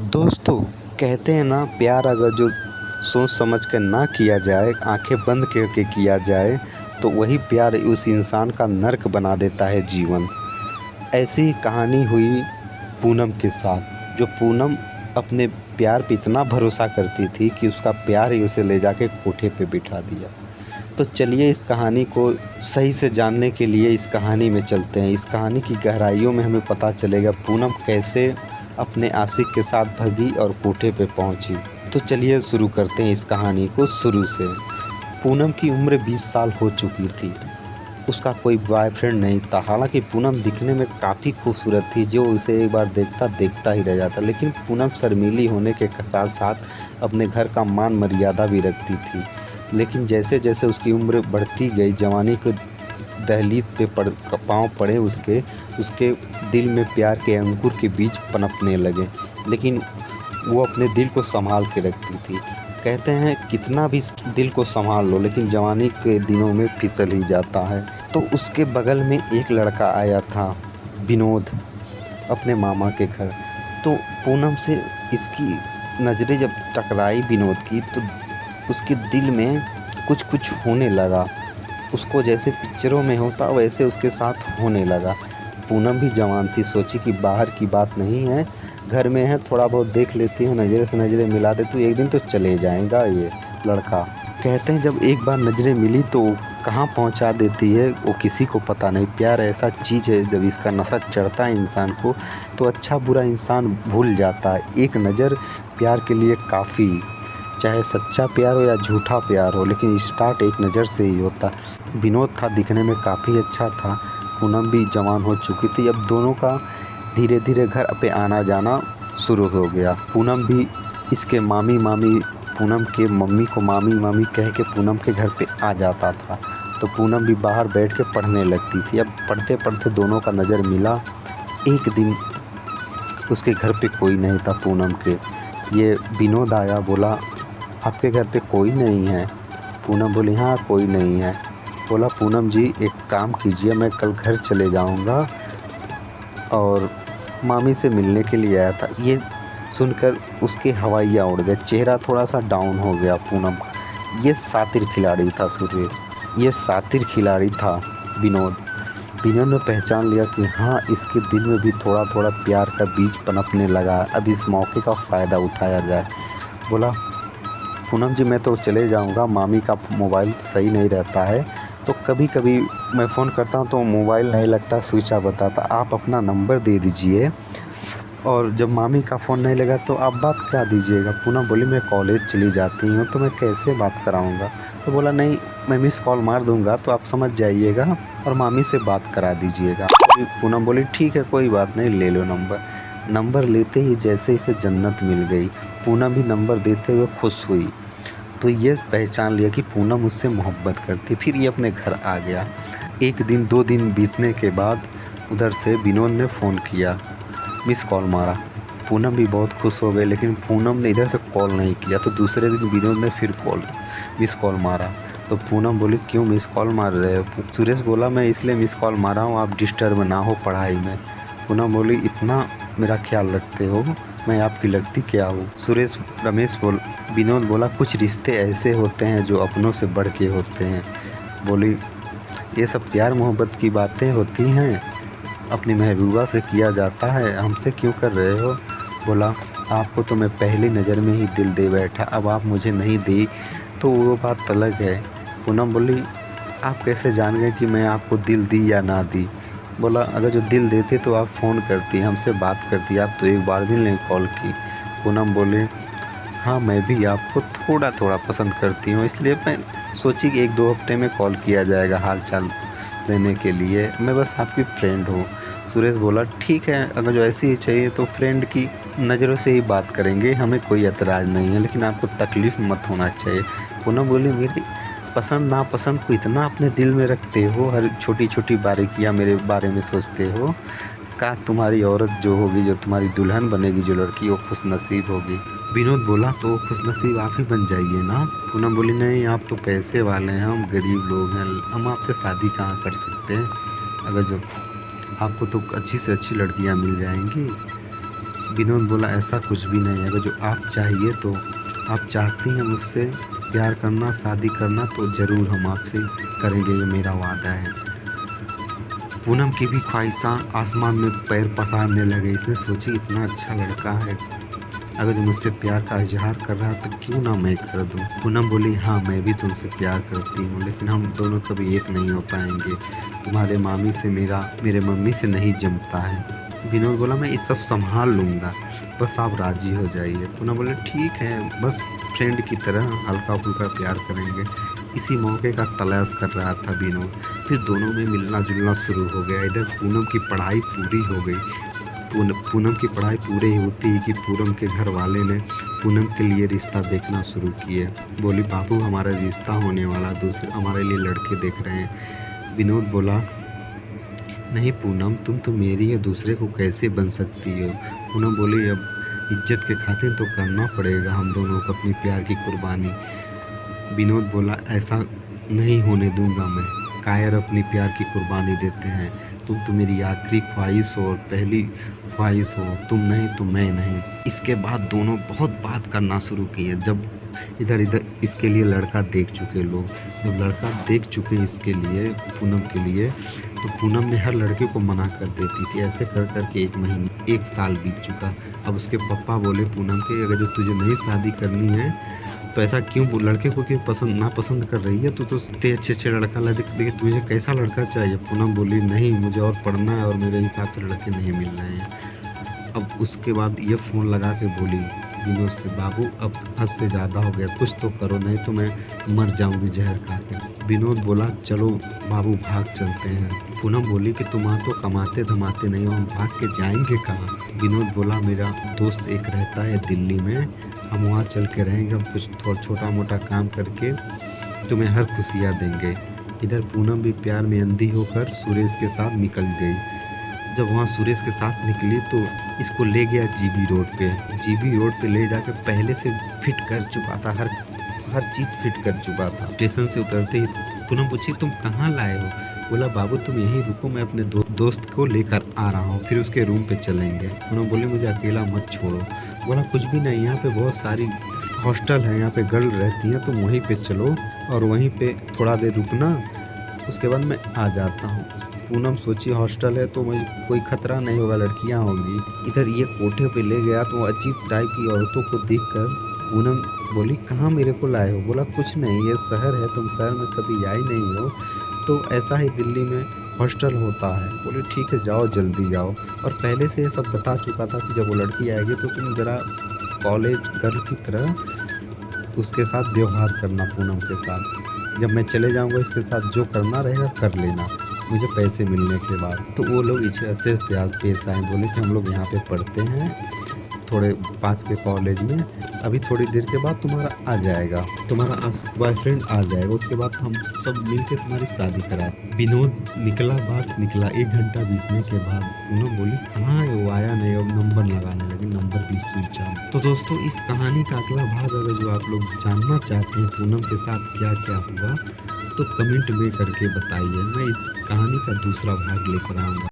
दोस्तों, कहते हैं ना, प्यार अगर जो सोच समझ कर ना किया जाए, आंखें बंद करके किया जाए, तो वही प्यार उस इंसान का नर्क बना देता है जीवन। ऐसी ही कहानी हुई पूनम के साथ। जो पूनम अपने प्यार पे इतना भरोसा करती थी कि उसका प्यार ही उसे ले जाके कोठे पे बिठा दिया। तो चलिए इस कहानी को सही से जानने के लिए इस कहानी में चलते हैं। इस कहानी की गहराइयों में हमें पता चलेगा पूनम कैसे अपने आशिक के साथ भगी और कोठे पे पहुंची। तो चलिए शुरू करते हैं इस कहानी को शुरू से। पूनम की उम्र 20 साल हो चुकी थी। उसका कोई बॉयफ्रेंड नहीं था। हालांकि पूनम दिखने में काफ़ी खूबसूरत थी, जो उसे एक बार देखता देखता ही रह जाता। लेकिन पूनम शर्मीली होने के साथ साथ अपने घर का मान मर्यादा भी रखती थी। लेकिन जैसे जैसे उसकी उम्र बढ़ती गई, जवानी के दहलीज पे पाँव पड़े उसके उसके दिल में प्यार के अंकुर के बीज पनपने लगे। लेकिन वो अपने दिल को संभाल के रखती थी। कहते हैं कितना भी दिल को संभाल लो, लेकिन जवानी के दिनों में फिसल ही जाता है। तो उसके बगल में एक लड़का आया था, विनोद, अपने मामा के घर। तो पूनम से इसकी नज़रें जब टकराई विनोद की, तो उसके दिल में कुछ कुछ होने लगा। उसको जैसे पिक्चरों में होता वैसे उसके साथ होने लगा। पूनम भी जवान थी, सोची कि बाहर की बात नहीं है, घर में है, थोड़ा बहुत देख लेती हूँ, नज़रें से नज़रें मिला दे तो एक दिन तो चले जाएगा ये लड़का। कहते हैं जब एक बार नज़रें मिली तो कहाँ पहुँचा देती है वो किसी को पता नहीं। प्यार ऐसा चीज़ है, जब इसका नशा चढ़ता है इंसान को तो अच्छा बुरा इंसान भूल जाता है। एक नज़र प्यार के लिए काफ़ी, चाहे सच्चा प्यार हो या झूठा प्यार हो, लेकिन स्टार्ट एक नज़र से ही होता। विनोद था, दिखने में काफ़ी अच्छा था। पूनम भी जवान हो चुकी थी। अब दोनों का धीरे धीरे घर पे आना जाना शुरू हो गया। पूनम भी इसके मामी मामी, पूनम के मम्मी को मामी मामी कह के पूनम के घर पे आ जाता था। तो पूनम भी बाहर बैठ के पढ़ने लगती थी। अब पढ़ते पढ़ते दोनों का नज़र मिला। एक दिन उसके घर पे कोई नहीं था पूनम के। ये विनोद आया, बोला आपके घर पे कोई नहीं है? पूनम बोली हाँ कोई नहीं है। बोला पूनम जी एक काम कीजिए, मैं कल घर चले जाऊंगा और मामी से मिलने के लिए आया था। ये सुनकर उसके हवाइयाँ उड़ गए, चेहरा थोड़ा सा डाउन हो गया पूनम का। ये शातिर खिलाड़ी था सुरेश, ये शातिर खिलाड़ी था विनोद। विनोद ने पहचान लिया कि हाँ इसके दिल में भी थोड़ा थोड़ा प्यार का बीज पनपने लगा। अब इस मौके का फ़ायदा उठाया जाए। बोला पूनम जी मैं तो चले जाऊंगा, मामी का मोबाइल सही नहीं रहता है, तो कभी कभी मैं फ़ोन करता हूं तो मोबाइल नहीं लगता, स्विच ऑफ बताता। आप अपना नंबर दे दीजिए और जब मामी का फ़ोन नहीं लगा तो आप बात करा दीजिएगा। पूनम बोली मैं कॉलेज चली जाती हूँ तो मैं कैसे बात कराऊँगा। तो बोला नहीं, मैं मिस कॉल मार दूँगा तो आप समझ जाइएगा और मामी से बात करा दीजिएगा। पूनम बोली ठीक है कोई बात नहीं, ले लो नंबर। नंबर लेते ही जैसे इसे जन्नत मिल गई। पूनम भी नंबर देते हुए खुश हुई। तो ये पहचान लिया कि पूनम उससे मोहब्बत करती। फिर ये अपने घर आ गया। एक दिन 2 दिन बीतने के बाद उधर से विनोद ने फ़ोन किया, मिस कॉल मारा। पूनम भी बहुत खुश हो गई, लेकिन पूनम ने इधर से कॉल नहीं किया। तो दूसरे दिन विनोद ने फिर मिस कॉल मारा। तो पूनम बोली क्यों मिस कॉल मार रहे हो? सुरेश बोला मैं इसलिए मिस कॉल मारा हूँ आप डिस्टर्ब ना हो पढ़ाई में। पूनम बोली इतना मेरा ख्याल रखते हो, मैं आपकी लगती क्या हूँ? विनोद बोला कुछ रिश्ते ऐसे होते हैं जो अपनों से बढ़ के होते हैं। बोली ये सब प्यार मोहब्बत की बातें होती हैं, अपनी महबूबा से किया जाता है, हमसे क्यों कर रहे हो? बोला आपको तो मैं पहली नज़र में ही दिल दे बैठा, अब आप मुझे नहीं दी तो वो बात अलग है। पूनम बोली आप कैसे जान गए कि मैं आपको दिल दी या ना दी? बोला अगर जो दिल देते तो आप फ़ोन करती, हमसे बात करती, आप तो एक बार भी नहीं कॉल की। पूनम बोले हाँ मैं भी आपको थोड़ा थोड़ा पसंद करती हूँ, इसलिए मैं सोची कि 1-2 हफ्ते में कॉल किया जाएगा हाल चाल लेने के लिए, मैं बस आपकी फ्रेंड हूँ। सुरेश बोला ठीक है, अगर जो ऐसी ही चाहिए तो फ्रेंड की नज़रों से ही बात करेंगे, हमें कोई एतराज़ नहीं है, लेकिन आपको तकलीफ़ मत होना चाहिए। पूनम बोली मेरी पसंद नापसंद को इतना अपने दिल में रखते हो, हर छोटी छोटी बारीकियाँ मेरे बारे में सोचते हो। काश तुम्हारी औरत जो होगी, जो तुम्हारी दुल्हन बनेगी, जो लड़की, वो खुश नसीब होगी। विनोद बोला तो खुश नसीब आप ही बन जाइए ना। पूनम बोली नहीं आप तो पैसे वाले हैं, हम गरीब लोग हैं, हम आपसे शादी कहाँ कर सकते हैं, अगर जो आपको तो अच्छी से अच्छी लड़कियाँ मिल जाएंगी। विनोद बोला ऐसा कुछ भी नहीं है, अगर जो आप चाहिए तो आप चाहती हैं मुझसे प्यार करना, शादी करना, तो ज़रूर हम आपसे करेंगे, ये मेरा वादा है। पूनम की भी ख्वाहिशां आसमान में पैर पसारने लगे। इसने सोची इतना अच्छा लड़का है, अगर जो मुझसे प्यार का इजहार कर रहा है तो क्यों ना मैं कर दूं। पूनम बोली हाँ मैं भी तुमसे प्यार करती हूँ, लेकिन हम दोनों कभी एक नहीं हो पाएंगे। तुम्हारे मामी से मेरे मम्मी से नहीं जमता है। विनोद बोला मैं ये सब संभाल लूँगा, बस आप राजी हो जाइए। पूनम बोले ठीक है, बस फ्रेंड की तरह हल्का फुल्का प्यार करेंगे। इसी मौके का तलाश कर रहा था विनोद। फिर दोनों में मिलना जुलना शुरू हो गया। इधर पूनम की पढ़ाई पूरी हो गई। पूनम की पढ़ाई पूरी होती ही कि पूनम के घर वाले ने पूनम के लिए रिश्ता देखना शुरू किए। बोली बाबू हमारा रिश्ता होने वाला, दूसरे हमारे लिए लड़के देख रहे हैं। विनोद बोला नहीं पूनम, तुम तो मेरी है, दूसरे को कैसे बन सकती हो। पूनम बोली अब इज्जत के खातिर तो करना पड़ेगा हम दोनों को अपनी प्यार की कुर्बानी। विनोद बोला ऐसा नहीं होने दूंगा मैं, कायर अपनी प्यार की कुर्बानी देते हैं। तुम तो मेरी आखिरी ख्वाहिश हो और पहली ख्वाहिश हो, तुम नहीं तो मैं नहीं। इसके बाद दोनों बहुत बात करना शुरू किए। जब इधर इसके लिए लड़का देख चुके लोग, जब लड़का देख चुके इसके लिए, पूनम के लिए, तो पूनम ने हर लड़के को मना कर देती थी। ऐसे कर कर के 1 साल बीत चुका। अब उसके पापा बोले पूनम के अगर जो तुझे नहीं शादी करनी है तो ऐसा क्यों, लड़के को क्यों पसंद नापसंद कर रही है, तो इतने अच्छे लड़का ला देख, तुझे कैसा लड़का चाहिए। पूनम बोली नहीं मुझे और पढ़ना है और मेरे हिसाब से लड़के नहीं मिल रहे हैं। अब उसके बाद ये फ़ोन लगा के बोली विनोद से बाबू अब हद से ज़्यादा हो गया, कुछ तो करो नहीं तो मैं मर जाऊंगी जहर खा के। विनोद बोला चलो बाबू भाग चलते हैं। पूनम बोली कि तुम तो कमाते धमाते नहीं हो, हम भाग के जाएंगे कहाँ। विनोद बोला मेरा दोस्त एक रहता है दिल्ली में, हम वहाँ चल के रहेंगे, हम कुछ थोड़ा छोटा मोटा काम करके तुम्हें हर खुशियाँ देंगे। इधर पूनम भी प्यार में अंधी होकर सुरेश के साथ निकल गई। जब वहाँ सुरेश के साथ निकली तो इसको ले गया जीबी रोड पे। जीबी रोड पे ले जाकर पहले से फिट कर चुका था, हर चीज़ फिट कर चुका था। स्टेशन से उतरते ही पूनम पूछी तुम कहाँ लाए हो। बोला बाबू तुम यहीं रुको, मैं अपने दोस्त को लेकर आ रहा हूँ, फिर उसके रूम पे चलेंगे। उन्होंने बोले मुझे अकेला मत छोड़ो। बोला कुछ भी नहीं, यहाँ पे बहुत सारी हॉस्टल है, यहाँ पे गर्ल रहती हैं, तुम वहीं पे चलो और वहीं पे थोड़ा देर रुकना, उसके बाद मैं आ जाता हूँ। पूनम सोची हॉस्टल है तो मुझे कोई खतरा नहीं होगा, लड़कियाँ होंगी। इधर ये कोठे पे ले गया तो अजीब टाइप की औरतों को देखकर पूनम बोली कहाँ मेरे को लाए हो। बोला कुछ नहीं, ये शहर है, तुम शहर में कभी आई नहीं हो, तो ऐसा ही दिल्ली में हॉस्टल होता है। बोले ठीक है जाओ जल्दी जाओ। और पहले से ये सब बता चुका था कि जब वो लड़की आएगी तो तुम ज़रा कॉलेज गर्ल की तरह उसके साथ व्यवहार करना पूनम के साथ। जब मैं चले जाऊंगा इसके साथ जो करना रहेगा कर लेना मुझे पैसे मिलने के बाद। तो वो लोग इसे अच्छे प्यार पेश आए। बोले कि हम लोग यहाँ पे पढ़ते हैं थोड़े पास के कॉलेज में, अभी थोड़ी देर के बाद तुम्हारा आ जाएगा, तुम्हारा बॉयफ्रेंड आ जाएगा, उसके बाद हम सब मिलके तुम्हारी शादी करा। विनोद निकला, बाहर निकला, 1 घंटा बीतने के बाद पूनम बोली कहाँ है वो, आया नहीं। अब नंबर लगाने लगे, नंबर भी स्विच ऑफ। तो दोस्तों इस कहानी का अगला भाग अगर जो आप लोग जानना चाहते हैं पूनम के साथ क्या क्या हुआ तो कमेंट में करके बताइए, मैं इस कहानी का दूसरा भाग लेकर आऊँगा।